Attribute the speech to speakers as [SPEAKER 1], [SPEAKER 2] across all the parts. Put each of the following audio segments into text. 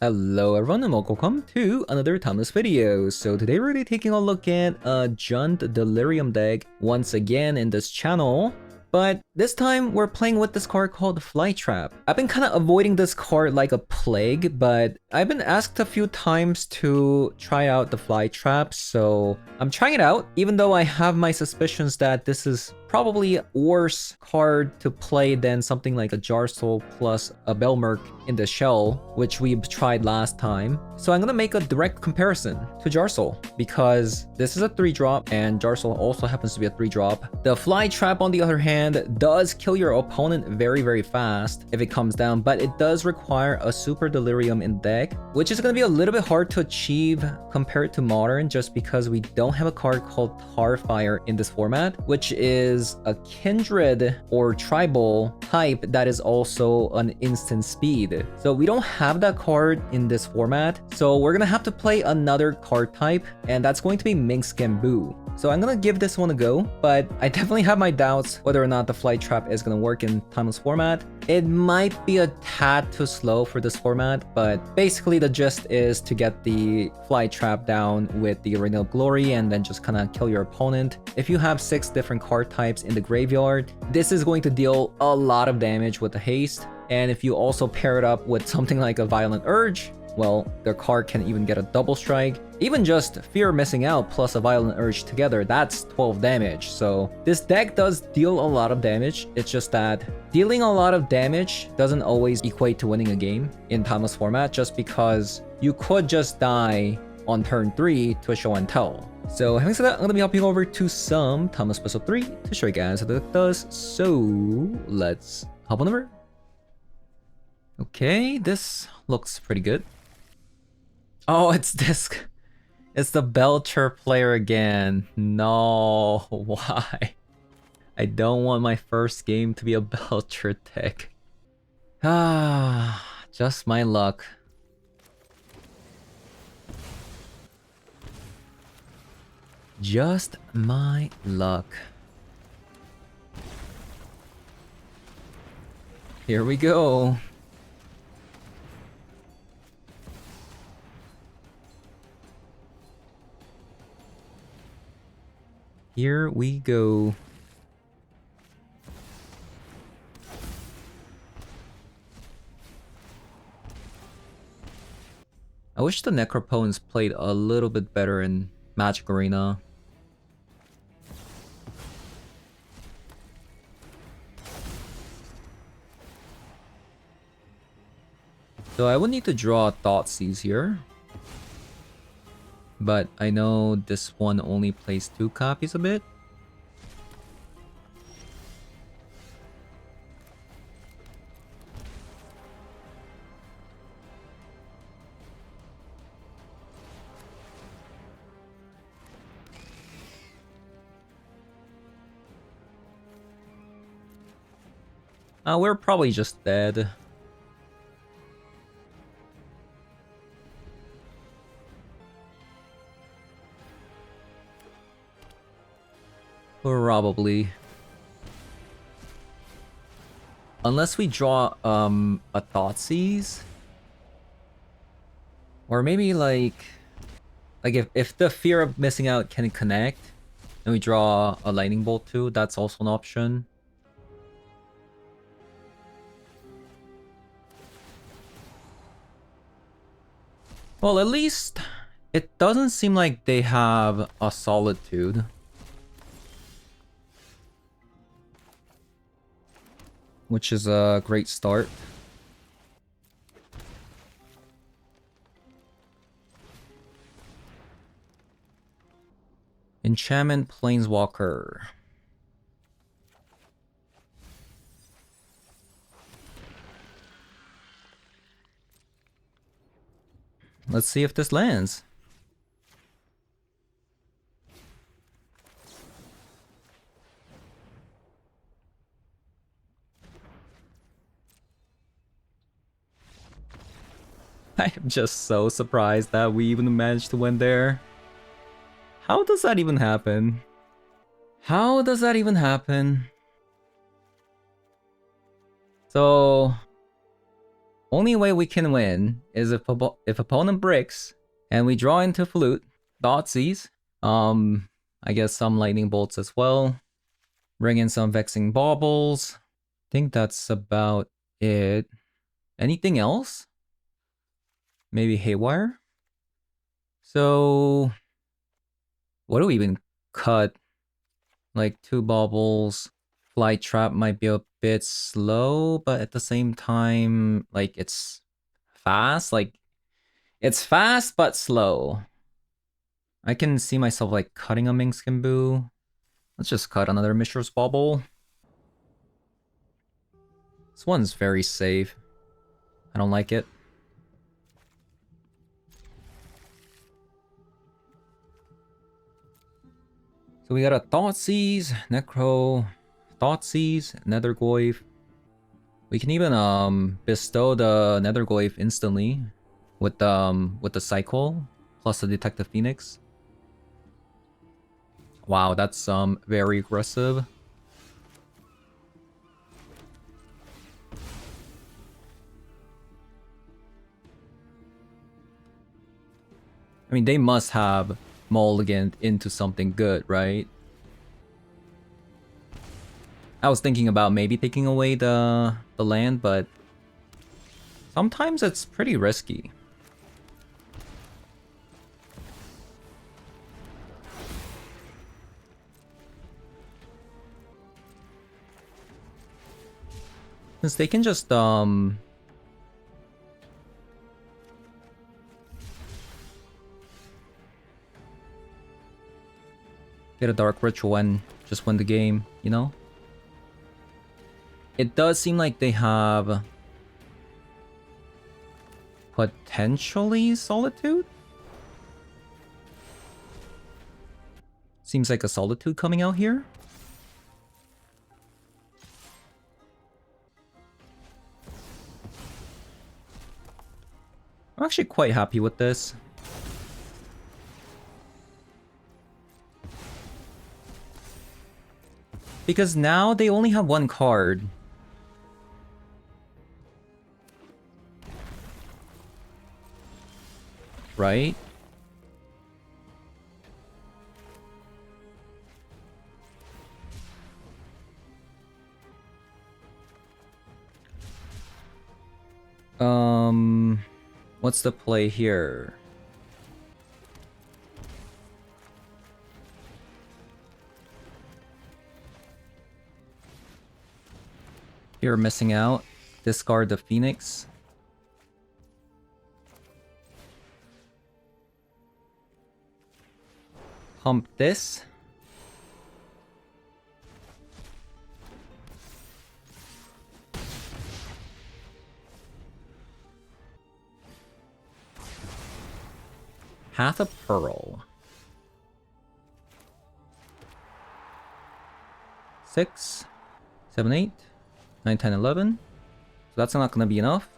[SPEAKER 1] Hello everyone and welcome to another timeless video. So today we're going to be taking a look at a Junt Delirium deck once again in this channel. But this time we're playing with this card called Flytrap. I've been kind of avoiding this card like a plague, but I've been asked a few times to try out the Flytrap, so I'm trying it out, even though I have my suspicions that this is probably a worse card to play than something like a Jarsyl plus a Belmerk in the shell, which we tried last time. So I'm gonna make a direct comparison to Jarsyl, because this is a 3-drop and Jarsyl also happens to be a 3-drop. The Flytrap, on the other hand, does kill your opponent very fast if it comes down, but it does require a Super Delirium in deck, which is gonna be a little bit hard to achieve compared to Modern, just because we don't have a card called Tarfire in this format, which is a Kindred or Tribal type that is also an instant speed. So we don't have that card in this format, so we're gonna have to play another card type, and that's going to be Minx Gamboo. So I'm gonna give this one a go, but I definitely have my doubts whether or not the Flytrap is gonna work in timeless format. It might be a tad too slow for this format, but basically the gist is to get the Flytrap down with the Arena of Glory and then just kind of kill your opponent. If you have 6 different card types in the graveyard, this is going to deal a lot of damage with the haste. And if you also pair it up with something like a Violent Urge, well, their card can even get a double strike. Even just Fear of Missing Out plus a Violent Urge together, that's 12 damage. So this deck does deal a lot of damage. It's just that dealing a lot of damage doesn't always equate to winning a game in timeless format, just because you could just die on turn 3 to a show and tell. So having said that, I'm going to be hopping over to some timeless special 3 to show you guys how the deck does. So let's hop on over. Okay, this looks pretty good. Oh, it's this. It's the Belcher player again. No, why? I don't want my first game to be a Belcher deck. Ah, just my luck. Just my luck. Here we go. Here we go. I wish the Necropons played a little bit better in Magic Arena. So I would need to draw Thoughtseize here. But I know this one only plays 2 copies of it. We're probably just dead. Probably. Unless we draw a Thoughtseize. Or maybe like if the Fear of Missing Out can connect and we draw a Lightning Bolt too, that's also an option. Well, at least it doesn't seem like they have a Solitude. Which is a great start. Enchantment Planeswalker. Let's see if this lands. I am just so surprised that we even managed to win there. How does that even happen? How does that even happen? So Only way we can win is if opponent bricks and we draw into Flute, Thoughtseize, I guess some Lightning Bolts as well. Bring in some Vexing Baubles. I think that's about it. Anything else? Maybe Haywire? So, what do we even cut? Like 2 Baubles. Flytrap might be a bit slow, but at the same time, like it's fast. Like it's fast but slow. I can see myself like cutting a Minskimbu. Let's just cut another Mishra's Bauble. This one's very safe. I don't like it. So we got a Thoughtseize, Necro, Thoughtseize, Nethergoyf. We can even bestow the Nethergoyf instantly with the Cycle plus the Detective Phoenix. Wow, that's very aggressive. I mean, they must have mulliganed into something good, right? I was thinking about maybe taking away the land, but sometimes it's pretty risky. Since they can just get a Dark Ritual and just win the game, you know? It does seem like they have potentially Solitude? Seems like a Solitude coming out here. I'm actually quite happy with this. Because now they only have one card. Right? What's the play here? You're missing out. Discard the Phoenix. Pump this. Half a Pearl. 6, 7, 8, 9, 10, 11. So that's not gonna be enough.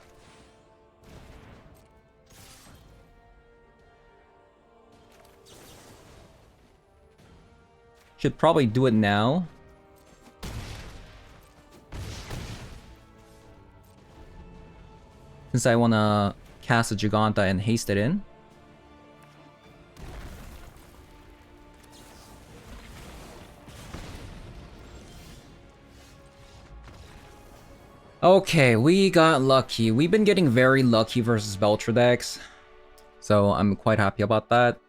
[SPEAKER 1] Should probably do it now. Since I wanna cast a Giganta and haste it in. Okay, we got lucky. We've been getting very lucky versus Belcher decks. So I'm quite happy about that.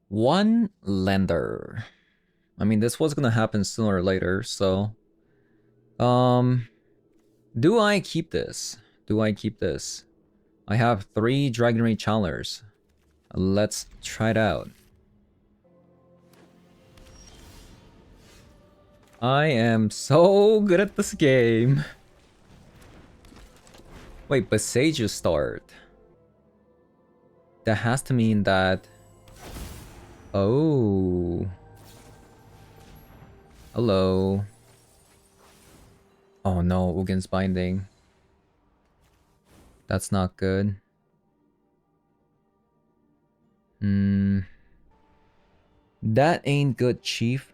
[SPEAKER 1] One lender. I mean, this was gonna happen sooner or later, so... do I keep this? Do I keep this? I have 3 Dragon Rage Challengers. Let's try it out. I am so good at this game. Wait, but Sages start. That has to mean that... Oh. Hello. Oh no, Ugin's Binding. That's not good. That ain't good, Chief.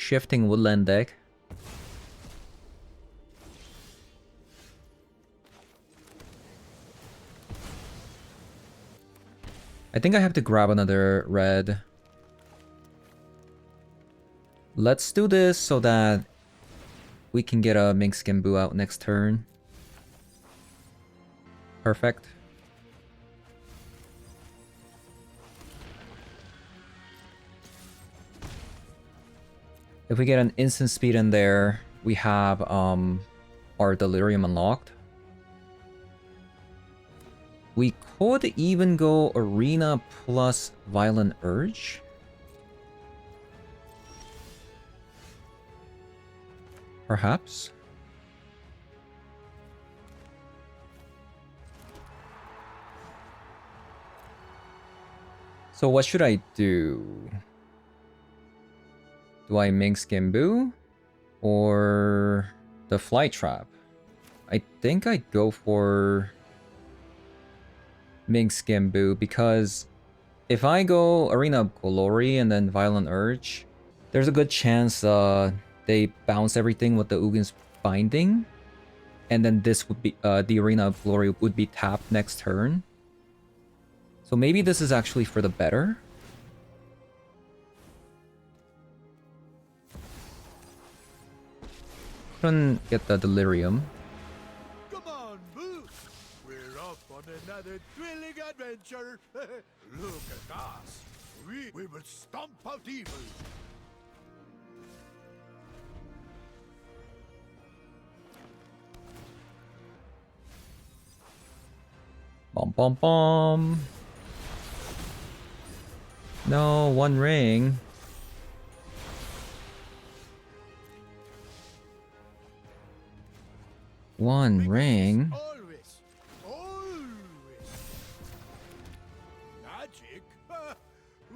[SPEAKER 1] shifting woodland deck. I think I have to grab another red. Let's do this so that we can get a Minx Gimbu out next turn. Perfect. If we get an instant speed in there, we have our Delirium unlocked. We could even go Arena plus Violent Urge. Perhaps. So what should I do? Do I Minx Gimbu or the Flytrap? I think I'd go for Minx Gimbu because if I go Arena of Glory and then Violent Urge, there's a good chance they bounce everything with the Ugin's Binding, and then this would be the Arena of Glory would be tapped next turn. So maybe this is actually for the better. Couldn't get the Delirium.
[SPEAKER 2] Come on, Boo! We're off on another thrilling adventure. Look at us. We will stomp out evil.
[SPEAKER 1] Bom bom bom. No, one ring. One ring.
[SPEAKER 2] Always, always. Magic?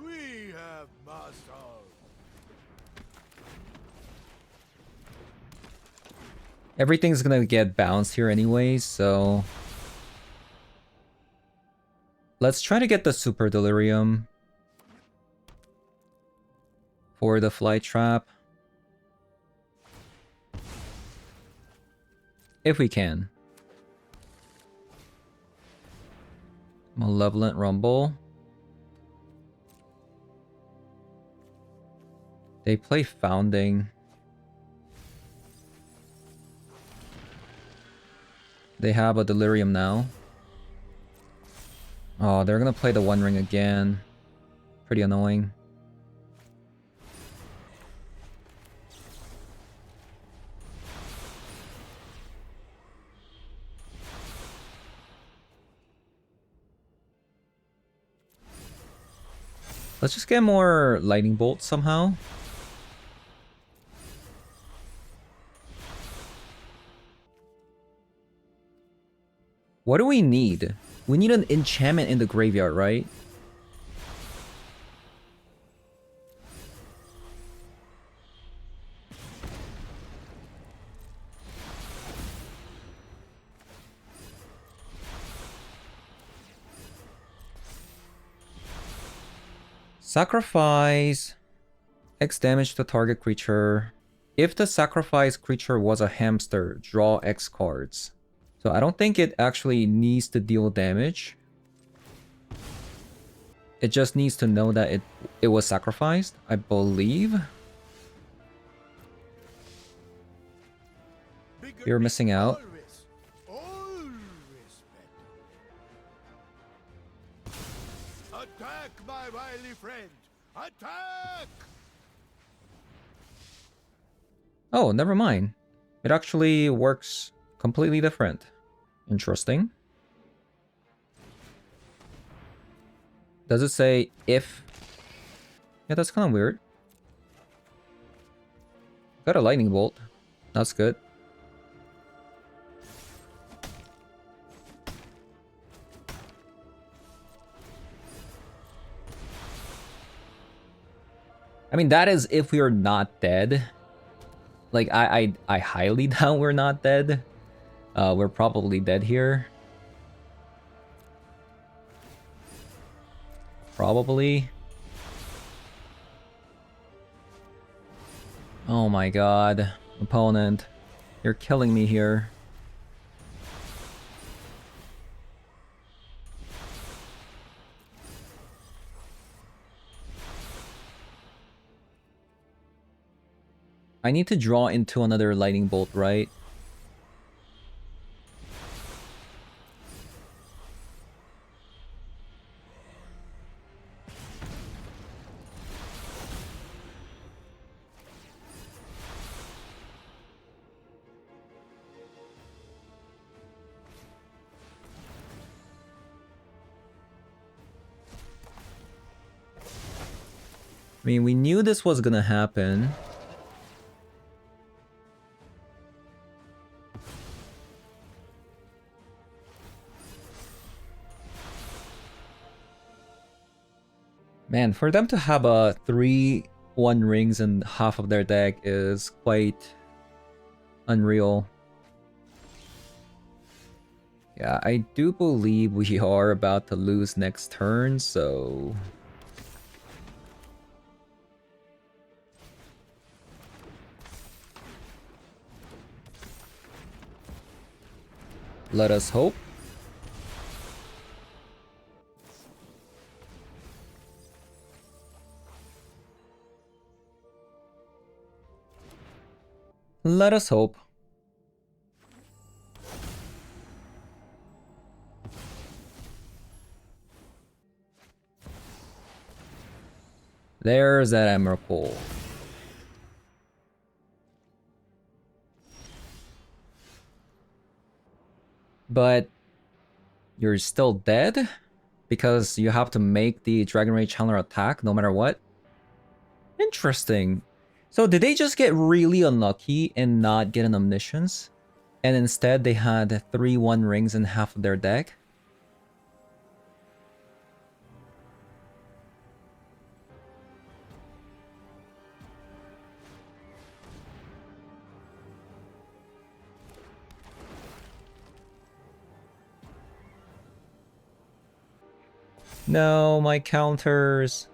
[SPEAKER 2] We have muscle.
[SPEAKER 1] Everything's gonna get bounced here anyways, so let's try to get the Super Delirium for the Flytrap. If we can. Malevolent Rumble. They play Founding. They have a Delirium now. Oh, they're gonna play the One Ring again. Pretty annoying. Let's just get more lightning bolts somehow. What do we need? We need an enchantment in the graveyard, right? Sacrifice X damage to target creature. If the sacrificed creature was a hamster, draw X cards. So I don't think it actually needs to deal damage. It just needs to know that it was sacrificed, I believe. You're missing out.
[SPEAKER 2] Always better. Attack, my wily friend! Attack!
[SPEAKER 1] Oh, never mind. It actually works completely different. Interesting. Does it say if? Yeah, that's kind of weird. Got a lightning bolt. That's good. I mean, that is if we're not dead. Like, I highly doubt we're not dead. We're probably dead here. Probably. Oh my god. Opponent. You're killing me here. I need to draw into another lightning bolt, right? I mean, we knew this was gonna happen. Man, for them to have a 3-1 rings in half of their deck is quite unreal. Yeah, I do believe we are about to lose next turn, so... let us hope. Let us hope. There's that Emrakul. But you're still dead? Because you have to make the Dragon Rage Channeler attack no matter what? Interesting. So did they just get really unlucky and not get an Omniscience? And instead they had 3-1 rings in half of their deck? No, my counters.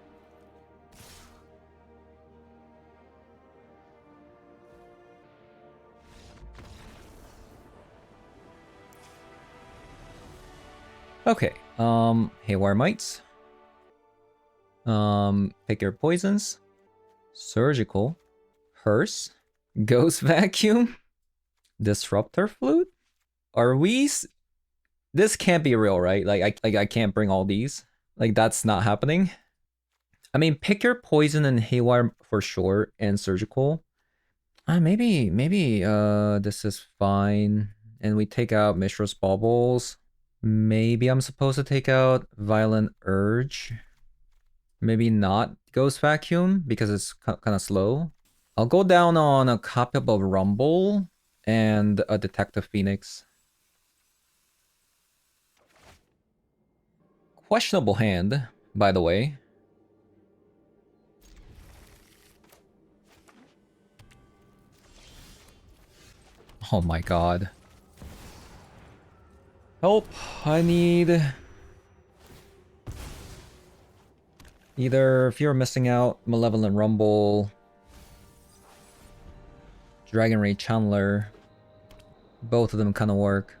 [SPEAKER 1] Okay, Haywire Mites. Pick your poisons. Surgical. Hearse. Ghost Vacuum. Disruptor Flute? Are we... This can't be real, right? Like, I can't bring all these. Like, that's not happening. I mean, pick your poison and Haywire for sure, and Surgical. Maybe, this is fine. And we take out Mishra's Baubles. Maybe I'm supposed to take out Violent Urge. Maybe not Ghost Vacuum, because it's kind of slow. I'll go down on a copy of Rumble and a Detective Phoenix. Questionable hand, by the way. Oh my god. Help! I need... either Fear of Missing Out, Malevolent Rumble, Dragon Ray Channeler. Both of them kind of work.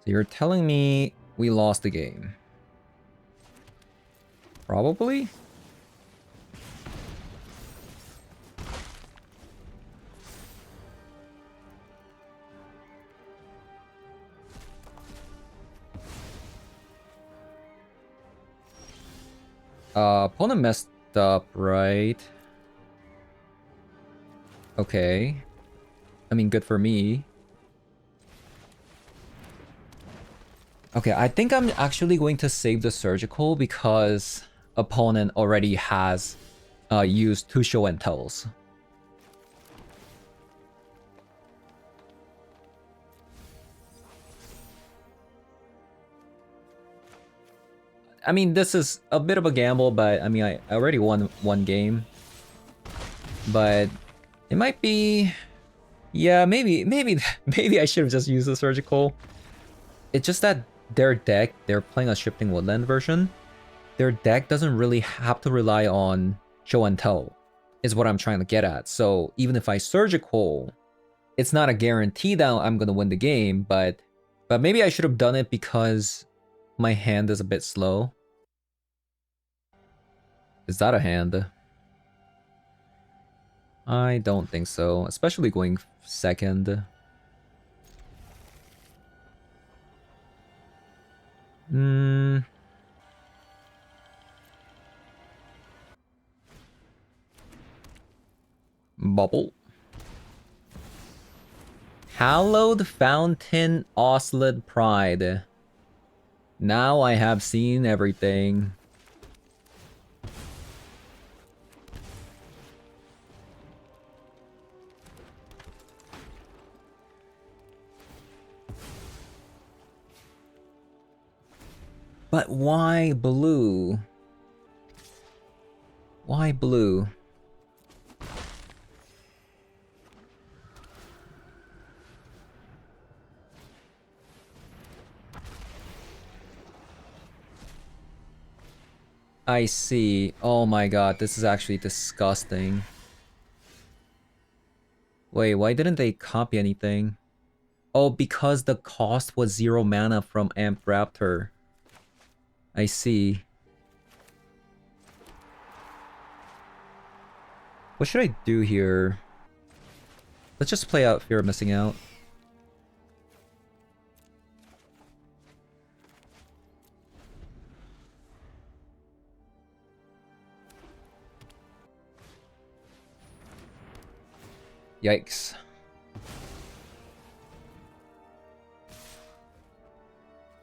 [SPEAKER 1] So you're telling me we lost the game? Probably? Opponent messed up, right? Okay. I mean, good for me. Okay, I think I'm actually going to save the Surgical because opponent already has used 2 Show and Tells. I mean, this is a bit of a gamble, but I mean, I already won 1 game. But it might be... yeah, maybe I should have just used the Surgical. It's just that their deck, they're playing a Shifting Woodland version. Their deck doesn't really have to rely on show and tell, is what I'm trying to get at. So even if I Surgical, it's not a guarantee that I'm gonna win the game, but maybe I should have done it because my hand is a bit slow. Is that a hand? I don't think so, especially going second. Bubble. Hallowed Fountain Oslid Pride. Now I have seen everything. But why blue? Why blue? I see. Oh my god, this is actually disgusting. Wait, why didn't they copy anything? Oh, because the cost was 0 mana from Amp Raptor. I see. What should I do here? Let's just play out Fear of Missing Out. Yikes.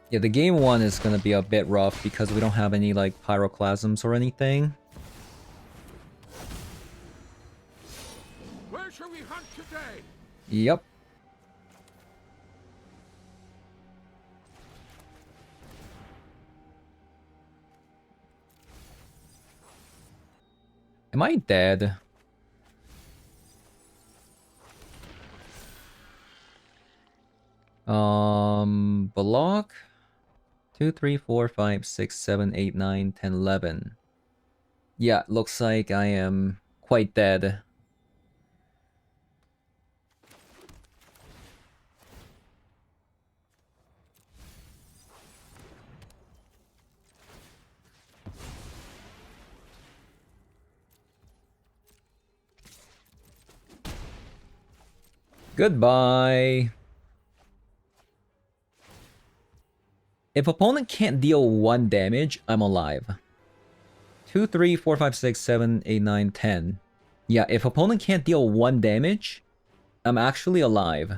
[SPEAKER 1] Yeah, the game one is gonna be a bit rough because we don't have any like pyroclasms or anything.
[SPEAKER 2] Where shall we hunt today?
[SPEAKER 1] Yep. Am I dead? Block 2, 3, 4, 5, 6, 7, 8, 9, 10, 11. Yeah, looks like I am quite dead. Goodbye. If opponent can't deal 1 damage, I'm alive. 2, 3, 4, 5, 6, 7, 8, 9, 10. Yeah, if opponent can't deal 1 damage, I'm actually alive.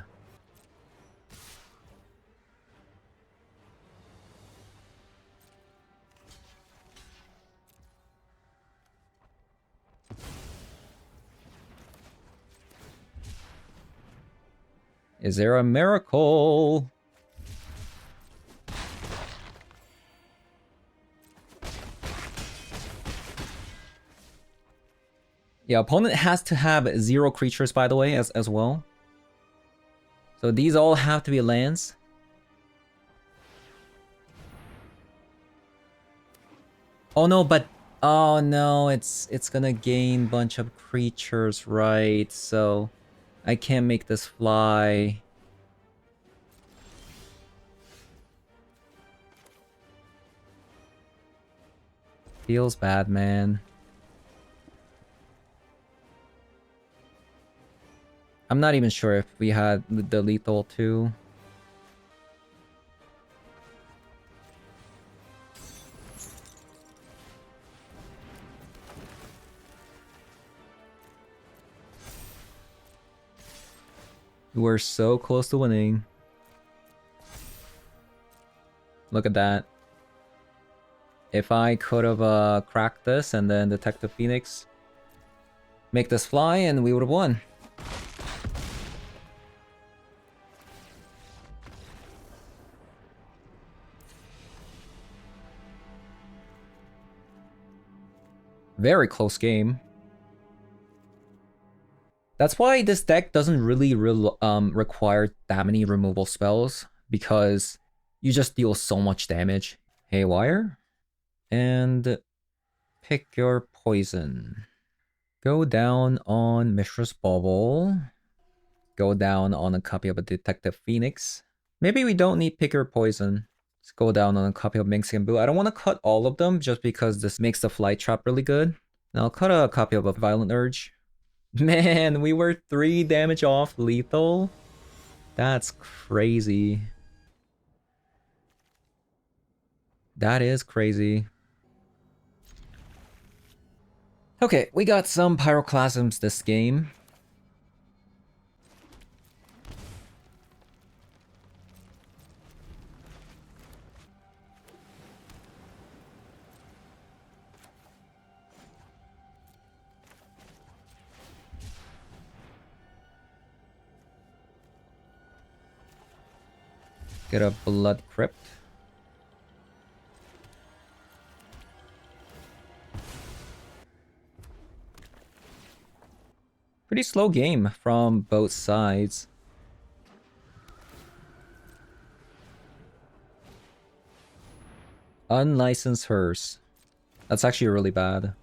[SPEAKER 1] Is there a miracle? Yeah, opponent has to have 0 creatures, by the way, as well. So these all have to be lands. Oh no, but oh no, it's gonna gain bunch of creatures, right? So I can't make this fly. Feels bad, man. I'm not even sure if we had the lethal too. We're so close to winning. Look at that. If I could have cracked this and then detect the Phoenix, make this fly, and we would have won. Very close game. That's why this deck doesn't really require that many removal spells, because You just deal so much damage. Haywire. And pick your poison. Go down on Mistress Bubble. Go down on a copy of a Detective Phoenix. Maybe we don't need pick your poison. Let's go down on a copy of Mexican Boo. I don't want to cut all of them just because this makes the Flytrap really good. And I'll cut a copy of a Violent Urge. Man, we were 3 damage off lethal. That's crazy. That is crazy. Okay, we got some Pyroclasms this game. Get a Blood Crypt. Pretty slow game from both sides. Unlicensed Hearse. That's actually really bad.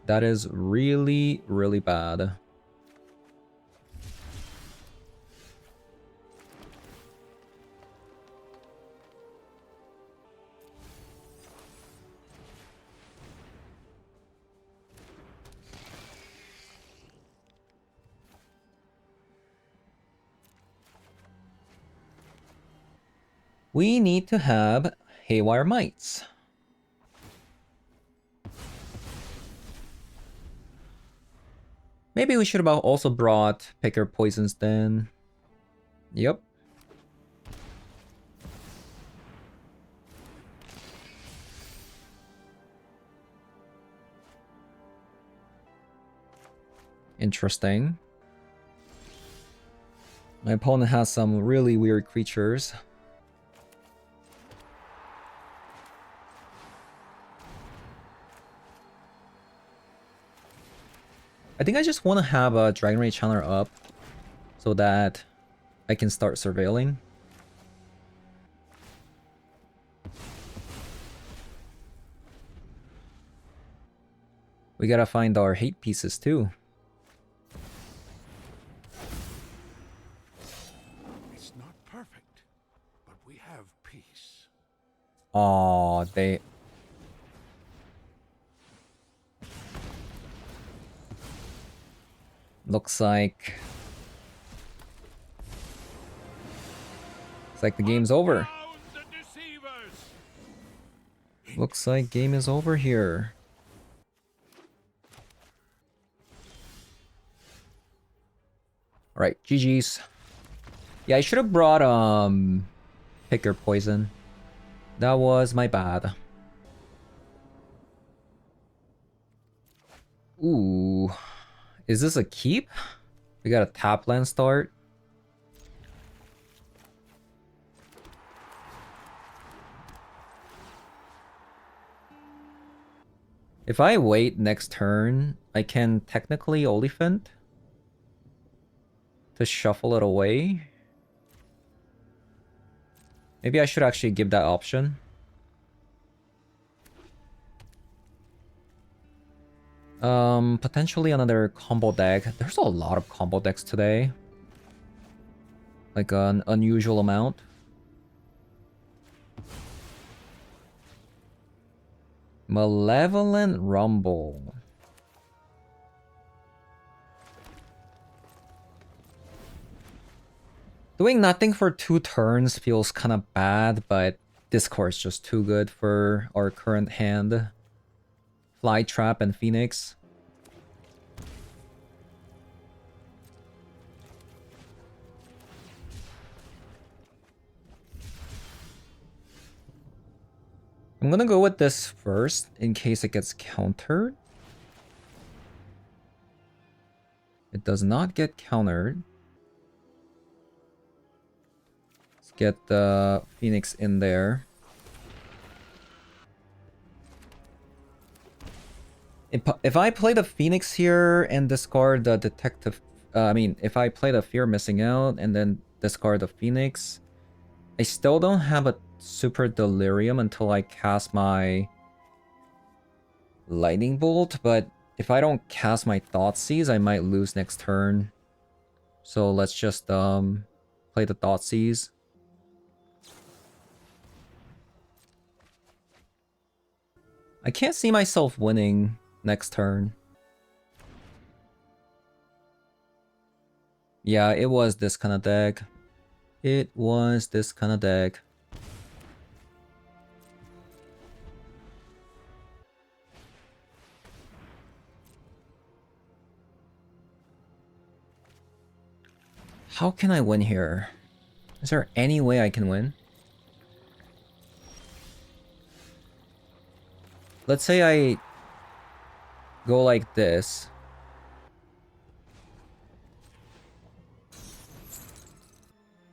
[SPEAKER 1] That is really, really bad. We need to have Haywire Mites. Maybe we should have also brought Picker Poisons then. Yep. Interesting. My opponent has some really weird creatures. I think I just want to have a Dragon Rage Channeler up so that I can start surveilling. We gotta find our hate pieces too.
[SPEAKER 2] It's not perfect, but we have peace.
[SPEAKER 1] Aw, they... Looks like the game's over. Looks like game is over here. Alright, GG's. Yeah, I should have brought Picker Poison. That was my bad. Ooh. Is this a keep? We got a tap land start. If I wait next turn, I can technically Oliphant to shuffle it away. Maybe I should actually give that option. Potentially another combo deck. There's a lot of combo decks today. Like an unusual amount. Malevolent Rumble. Doing nothing for 2 turns feels kind of bad, but this card's just too good for our current hand. Flytrap and Phoenix. I'm gonna go with this first in case it gets countered. It does not get countered. Let's get the Phoenix in there. If I play the Phoenix here and discard the Detective I mean, if I play the Fear Missing Out and then discard the Phoenix, I still don't have a Super Delirium until I cast my Lightning Bolt, but if I don't cast my Thoughtseize, I might lose next turn. So let's just play the Thoughtseize. I can't see myself winning next turn. Yeah, it was this kind of deck. It was this kind of deck. How can I win here? Is there any way I can win? Let's say I go like this.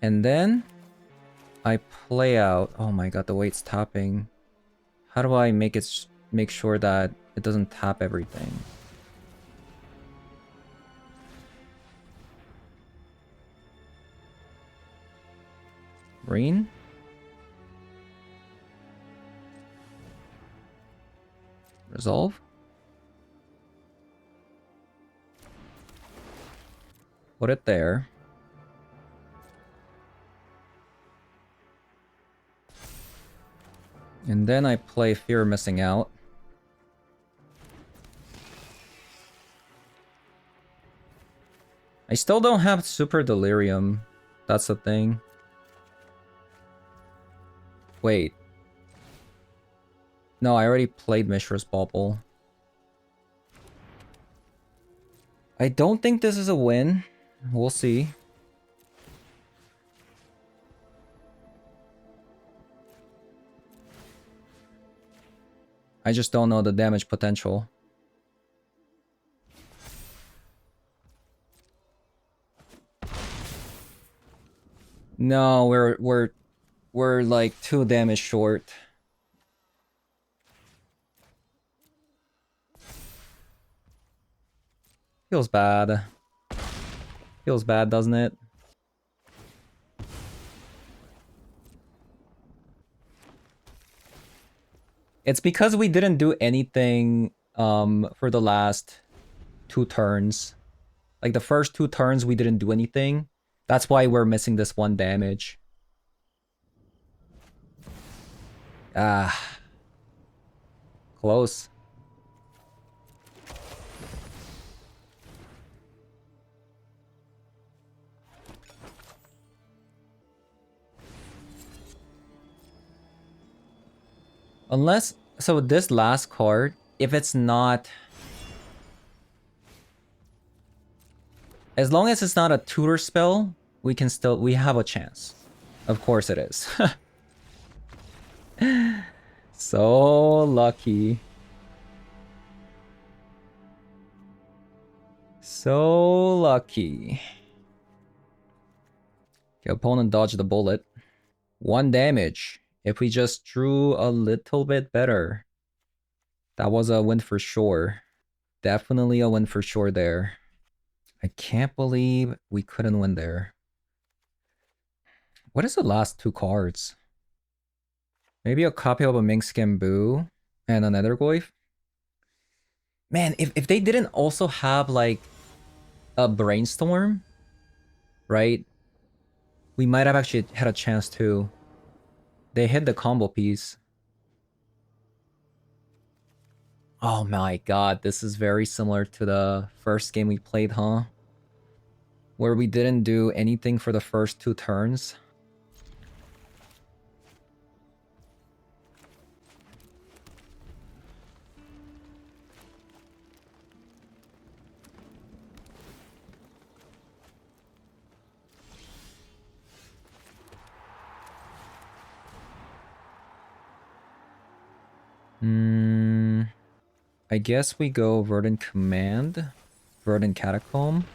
[SPEAKER 1] And then I play out. Oh my god, the way it's tapping. How do I make sure that it doesn't tap everything? Rain? Resolve? Put it there. And then I play Fear Missing Out. I still don't have Super Delirium. That's the thing. Wait. No, I already played Mishra's Bauble. I don't think this is a win. We'll see. I just don't know the damage potential. No, we're like 2 damage short. Feels bad. Feels bad, doesn't it? It's because we didn't do anything for the last 2 turns. Like the first 2 turns we didn't do anything. That's why we're missing this 1 damage. Ah. Close. Unless, so this last card, if it's not... As long as it's not a tutor spell, we have a chance. Of course it is. So lucky. So lucky. The opponent dodged the bullet. 1 damage. If we just drew a little bit better. That was a win for sure. Definitely a win for sure there. I can't believe we couldn't win there. What is the last 2 cards? Maybe a copy of a Minkskin Boo and an Nethergoyf? Man, if they didn't also have like a Brainstorm, right? We might have actually had a chance too. They hit the combo piece. Oh my god, this is very similar to the first game we played, huh? Where we didn't do anything for the first 2 turns. I guess we go Verdant Command, Verdant Catacomb.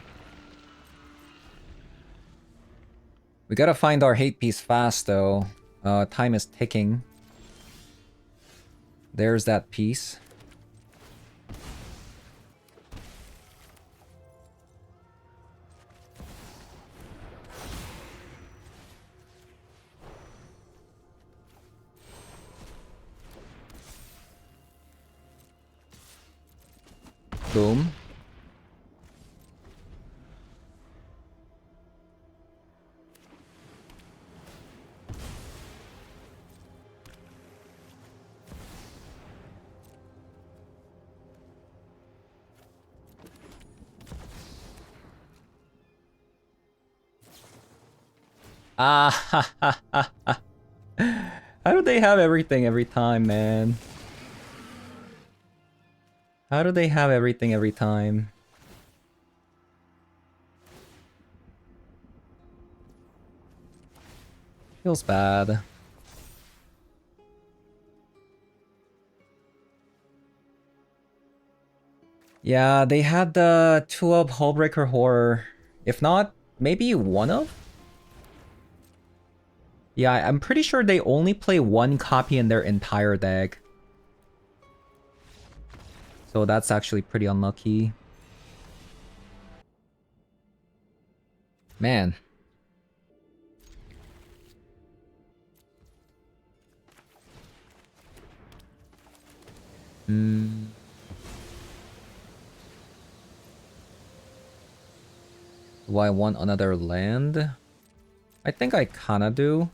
[SPEAKER 1] We gotta find our hate piece fast though. Time is ticking. There's that piece. Boom. Ah, ha, ha, ha, ha. How do they have everything every time, man? How do they have everything every time? Feels bad. Yeah, they had the 2-up Hullbreaker Horror. If not, maybe 1-up? Yeah, I'm pretty sure they only play 1 copy in their entire deck. So that's actually pretty unlucky. Man. Hmm. Do I want another land? I think I kinda do.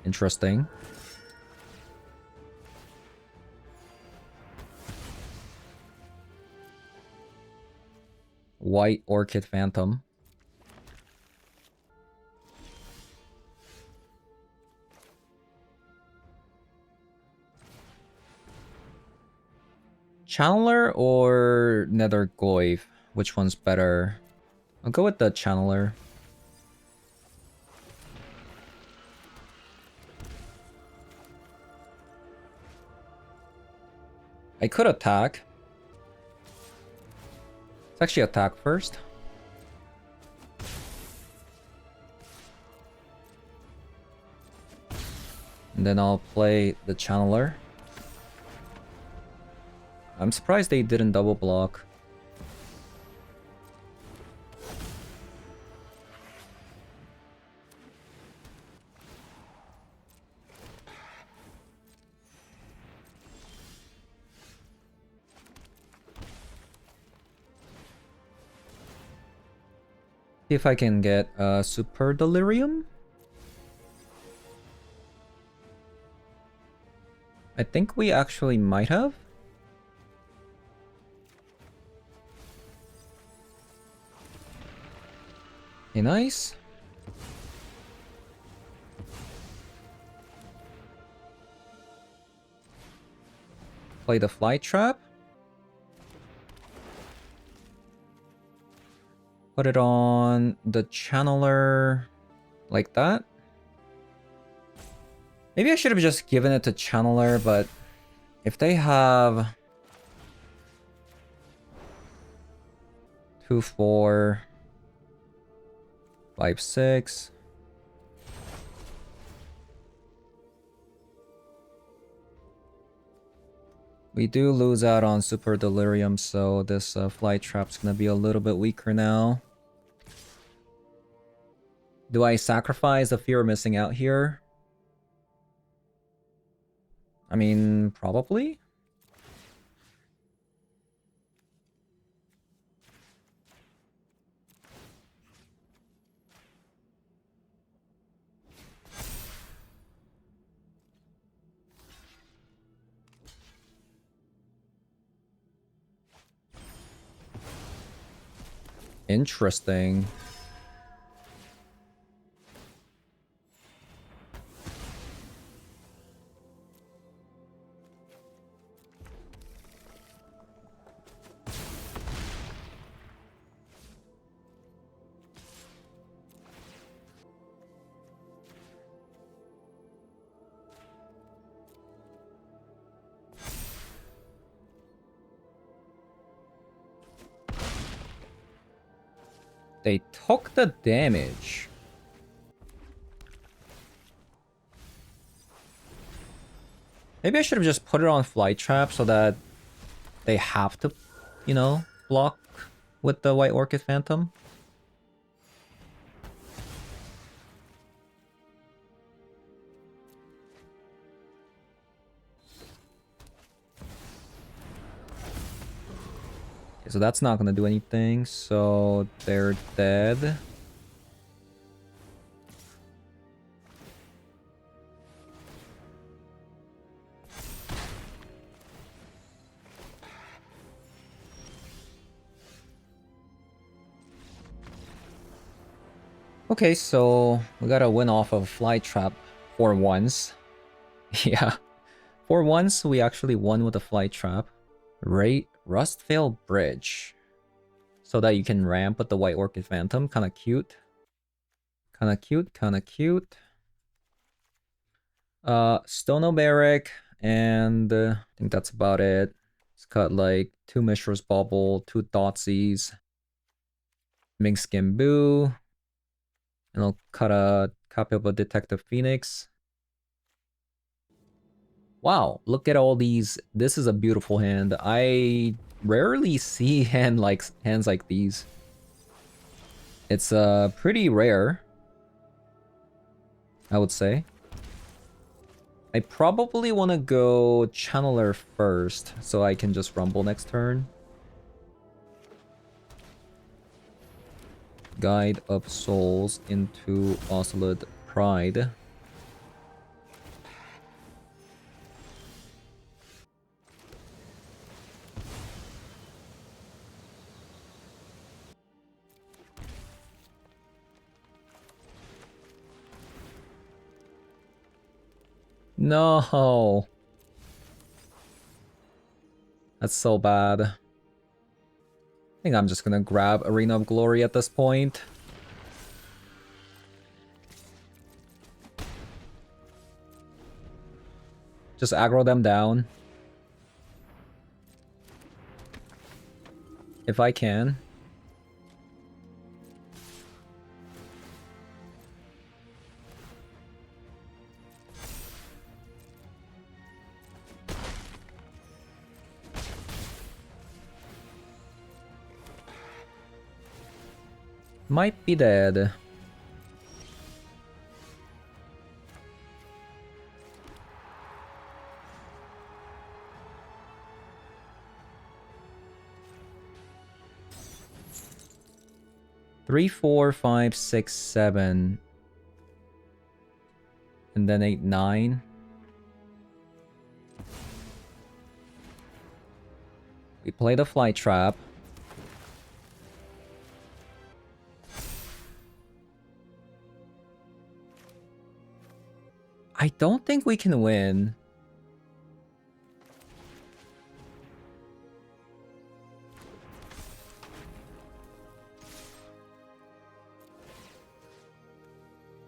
[SPEAKER 1] Interesting. White Orchid Phantom. Channeler or Nether Goyf? Which one's better? I'll go with the Channeler. I could attack. Let's actually attack first. And then I'll play the Channeler. I'm surprised they didn't double block. See if I can get a Super Delirium. I think we actually might have. Okay, nice. Play the Flytrap. Put it on the Channeler like that. Maybe I should have just given it to Channeler, but if they have 2, 4, 5, 6. We do lose out on Super Delirium, so this Flytrap's gonna be a little bit weaker now. Do I sacrifice the fear of missing out here? I mean, probably. Interesting. They took the damage. Maybe I should have just put it on Flytrap so that they have to, you know, block with the White Orchid Phantom. Okay, so that's not gonna do anything, so they're dead. Okay, so we gotta win off of Flytrap for once. Yeah, for once we actually won with a Flytrap. Rustvale Bridge. So that you can ramp with the White Orchid Phantom. Kinda cute. Kinda cute, kinda cute. Stono Barrack, and I think that's about it. It's got like 2 Mishra's Bubble, 2 Thoughtseize, Mink Boo, and I'll cut a copy of a Detective Phoenix. Wow, look at all these. This is a beautiful hand. I rarely see hands like these. It's pretty rare, I would say. I probably want to go Channeler first, so I can just Rumble next turn. Guide of Souls into Ocelot Pride. No! That's so bad. I think I'm just gonna grab Arena of Glory at this point. Just aggro them down. If I can. Might be dead. Three, 4, 5, 6, 7. And then 8, 9. We play the Flytrap. I don't think we can win.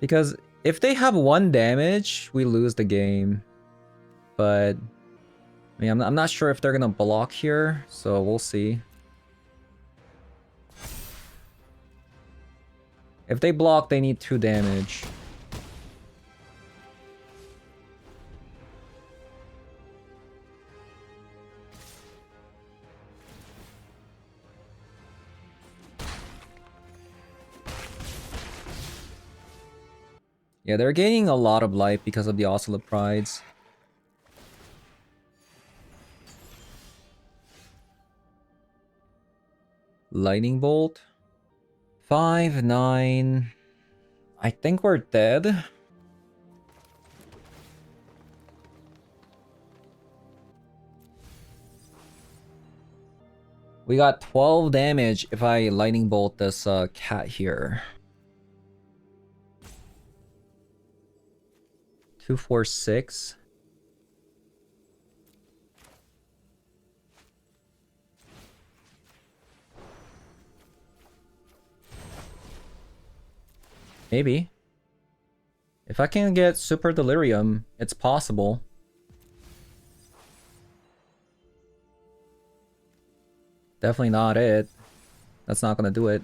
[SPEAKER 1] Because if they have 1 damage, we lose the game. But I mean, I'm not sure if they're gonna block here, so we'll see. If they block, they need 2 damage. Yeah, they're gaining a lot of life because of the Ocelot Prides. Lightning Bolt. 5, 9. I think we're dead. We got 12 damage if I Lightning Bolt this cat here. 2, 4, 6. Maybe. If I can get Super Delirium, it's possible. Definitely not it. That's not gonna do it.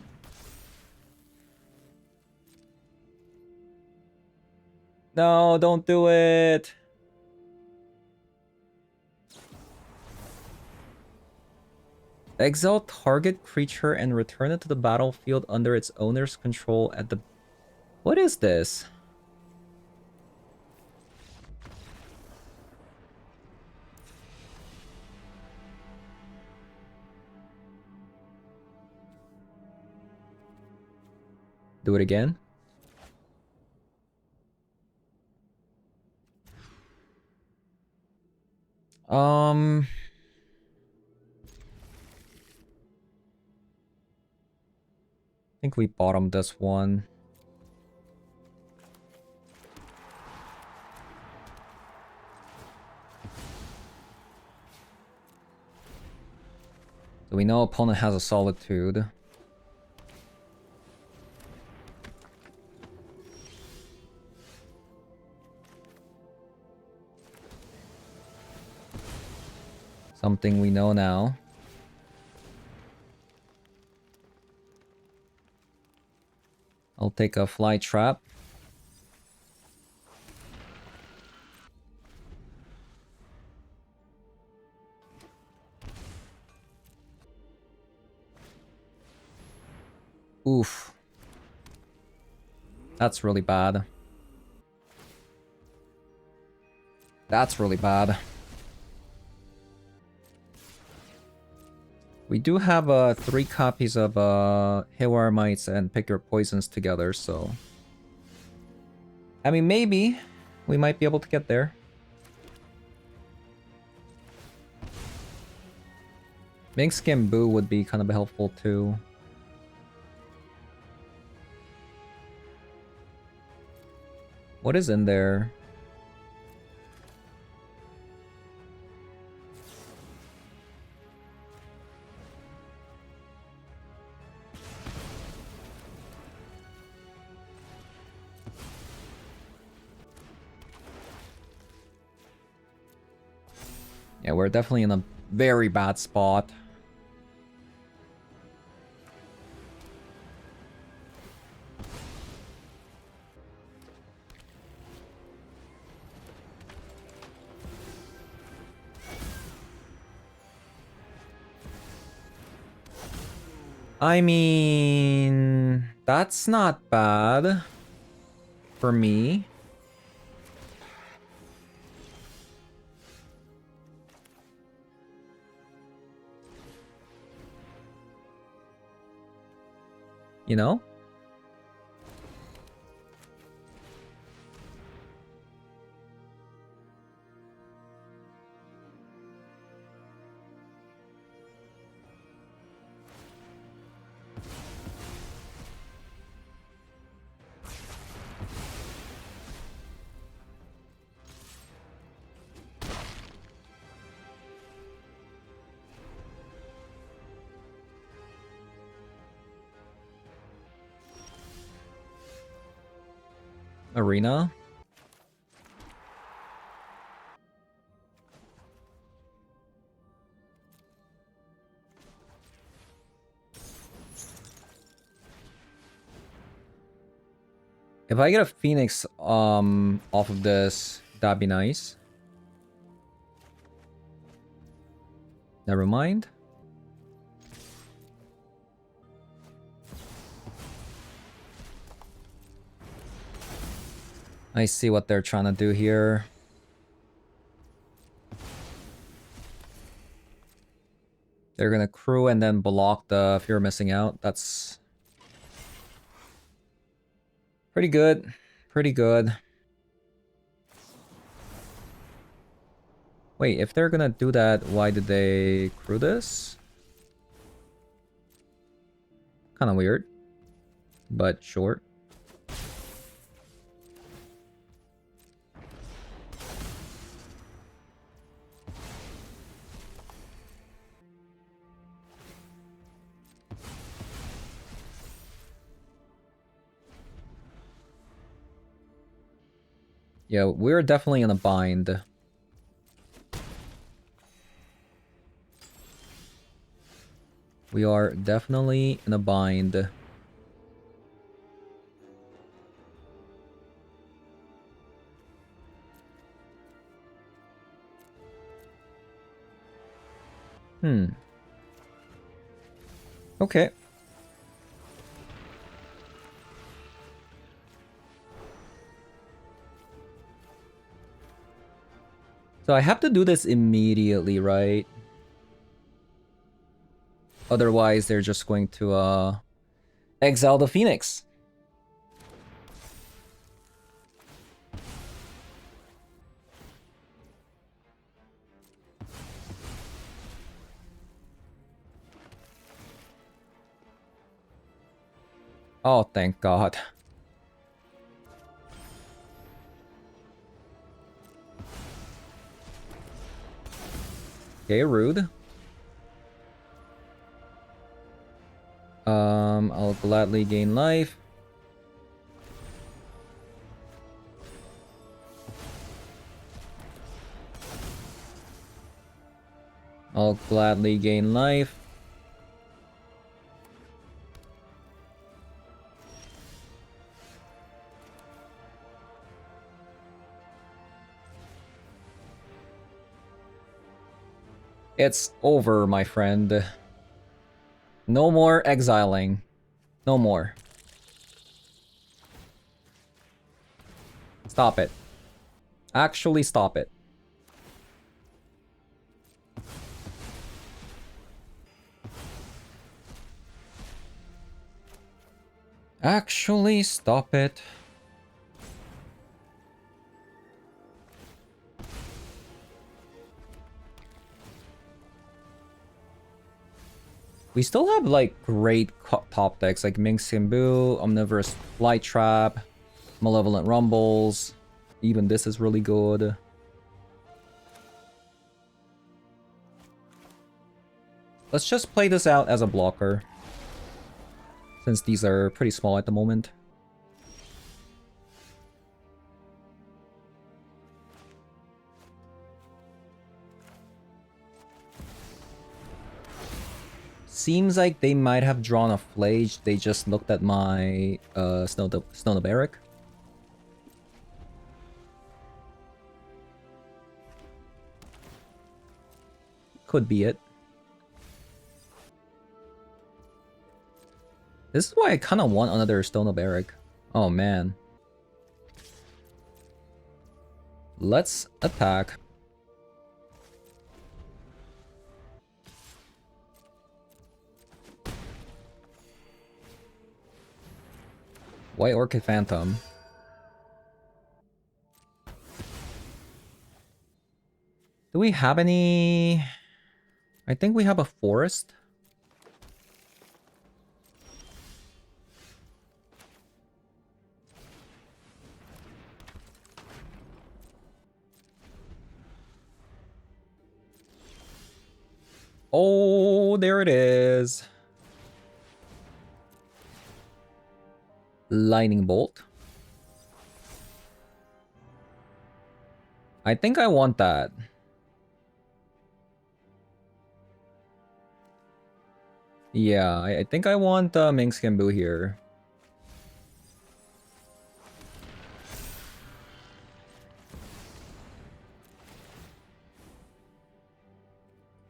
[SPEAKER 1] No, don't do it. Exile target creature and return it to the battlefield under its owner's control at the... What is this? Do it again. I think we bottomed this one. So we know opponent has a Solitude. Something we know now. I'll take a Flytrap. Oof. That's really bad. That's really bad. We do have 3 copies of Haywire Mites and Pick Your Poisons together, so... I mean, maybe we might be able to get there. Mink Skin Boo would be kind of helpful too. What is in there? Yeah, we're definitely in a very bad spot. I mean, that's not bad for me. You know? Arena. If I get a Phoenix off of this, that'd be nice. Never mind. I see what they're trying to do here. They're gonna crew and then block the Fear of Missing Out. That's pretty good. Pretty good. Wait, if they're gonna do that, why did they crew this? Kind of weird, but short. Yeah, we're definitely in a bind. We are definitely in a bind. Okay. So I have to do this immediately, right? Otherwise, they're just going to exile the Phoenix. Oh, thank God. Okay, rude. I'll gladly gain life. I'll gladly gain life. It's over, my friend. No more exiling. No more. Stop it. Actually, stop it. Actually, stop it. We still have like great top decks like Ming Simbu, Omnivorous Flytrap, Malevolent Rumbles. Even this is really good. Let's just play this out as a blocker, since these are pretty small at the moment. Seems like they might have drawn a Flage. They just looked at my Snow the Barrack. Could be it. This is why I kind of want another Stone of Barrack. Oh man. Let's attack. White Orchid Phantom. Do we have any... I think we have a forest. Oh, there it is. Lightning Bolt. I think I want that. Yeah, I think I want Ming Skimbu here.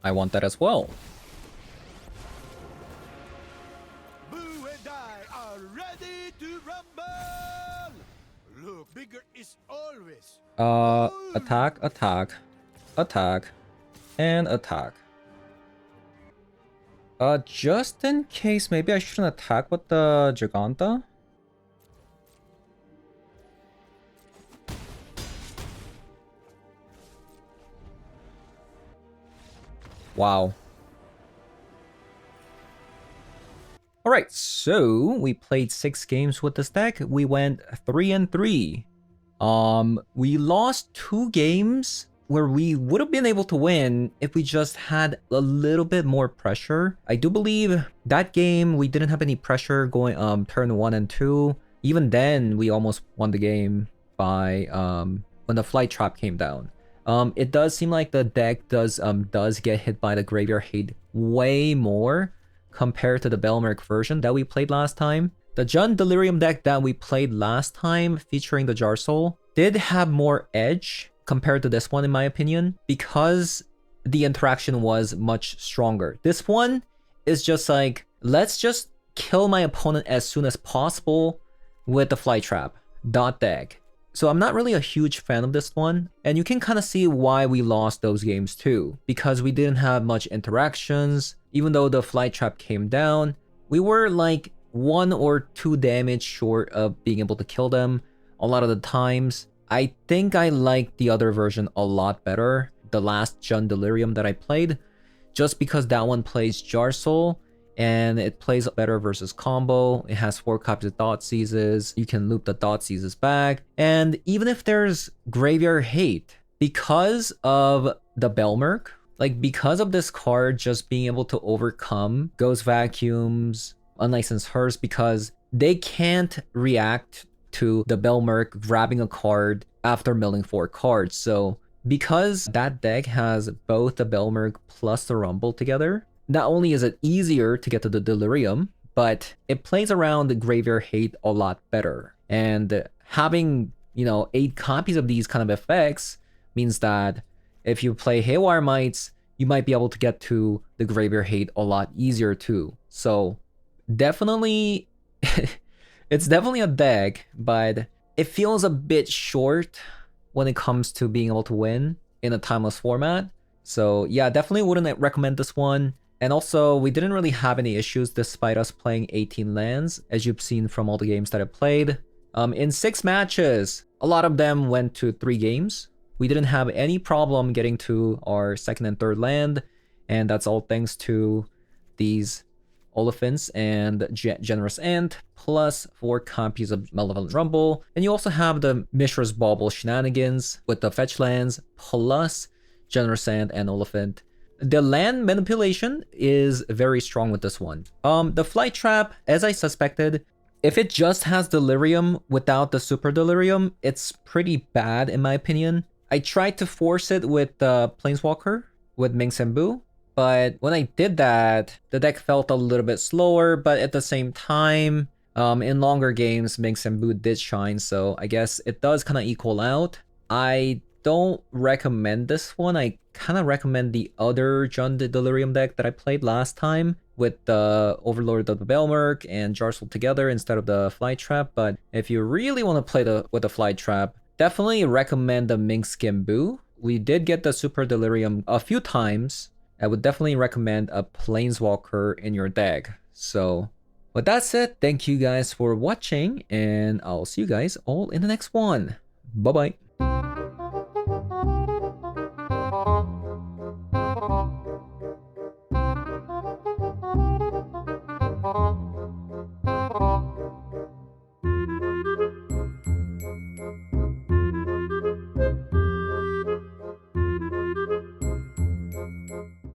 [SPEAKER 1] I want that as well.
[SPEAKER 2] Boo and I are ready to rumble! Look, bigger is always.
[SPEAKER 1] Attack, attack, attack, and attack. Just in case, maybe I shouldn't attack with the Giganta? Wow. Alright, so we played 6 games with this deck. We went 3-3. We lost 2 games where we would have been able to win if we just had a little bit more pressure. I do believe that game we didn't have any pressure going turn 1 and 2. Even then, we almost won the game by when the Flytrap came down. It does seem like the deck does get hit by the Graveyard Hate way more compared to the Belmerk version that we played last time. The Jund Delirium deck that we played last time, featuring the Jarsyl, did have more edge compared to this one in my opinion, because the interaction was much stronger. This one is just like, let's just kill my opponent as soon as possible with the Flytrap dot deck. So I'm not really a huge fan of this one, and you can kind of see why we lost those games too, because we didn't have much interactions. Even though the Flytrap came down, we were like 1 or 2 damage short of being able to kill them a lot of the times. I think I like the other version a lot better, the last Jund Delirium that I played, just because that one plays Jarsyl and it plays better versus combo. It has 4 copies of Thoughtseizes. You can loop the Thoughtseizes back. And even if there's Graveyard Hate, because of the Belmerk, like because of this card just being able to overcome Ghost Vacuums, Unlicensed Hearse, because they can't react to the Belmerk grabbing a card after milling 4 cards. So because that deck has both the Belmerk plus the Rumble together, not only is it easier to get to the Delirium, but it plays around the Graveyard Hate a lot better. And having, 8 copies of these kind of effects means that if you play Haywire Mites, you might be able to get to the Graveyard Hate a lot easier too. So definitely, it's definitely a deck, but it feels a bit short when it comes to being able to win in a timeless format. So yeah, definitely wouldn't recommend this one. And also, we didn't really have any issues despite us playing 18 lands, as you've seen from all the games that I played. In 6 matches, a lot of them went to 3 games. We didn't have any problem getting to our 2nd and 3rd land, and that's all thanks to these Oliphants and Generous Ant, plus 4 copies of Malevolent Rumble. And you also have the Mishra's Bauble shenanigans with the fetch lands, plus Generous Ant and Oliphant. The land manipulation is very strong with this one. The Flytrap, as I suspected, if it just has Delirium without the Super Delirium, it's pretty bad in my opinion. I tried to force it with the Planeswalker, with Ming Senbu, but when I did that, the deck felt a little bit slower, but at the same time, in longer games, Ming Senbu did shine, so I guess it does kind of equal out. I don't recommend this one. I kind of recommend the other Jund Delirium deck that I played last time with the Overlord of the Belmerk and Jarsyl together instead of the Flytrap. But if you really want to play with the Flytrap, definitely recommend the Ming Senbu. We did get the Super Delirium a few times. I would definitely recommend a Planeswalker in your deck. So with that said, thank you guys for watching, and I'll see you guys all in the next one. Bye-bye.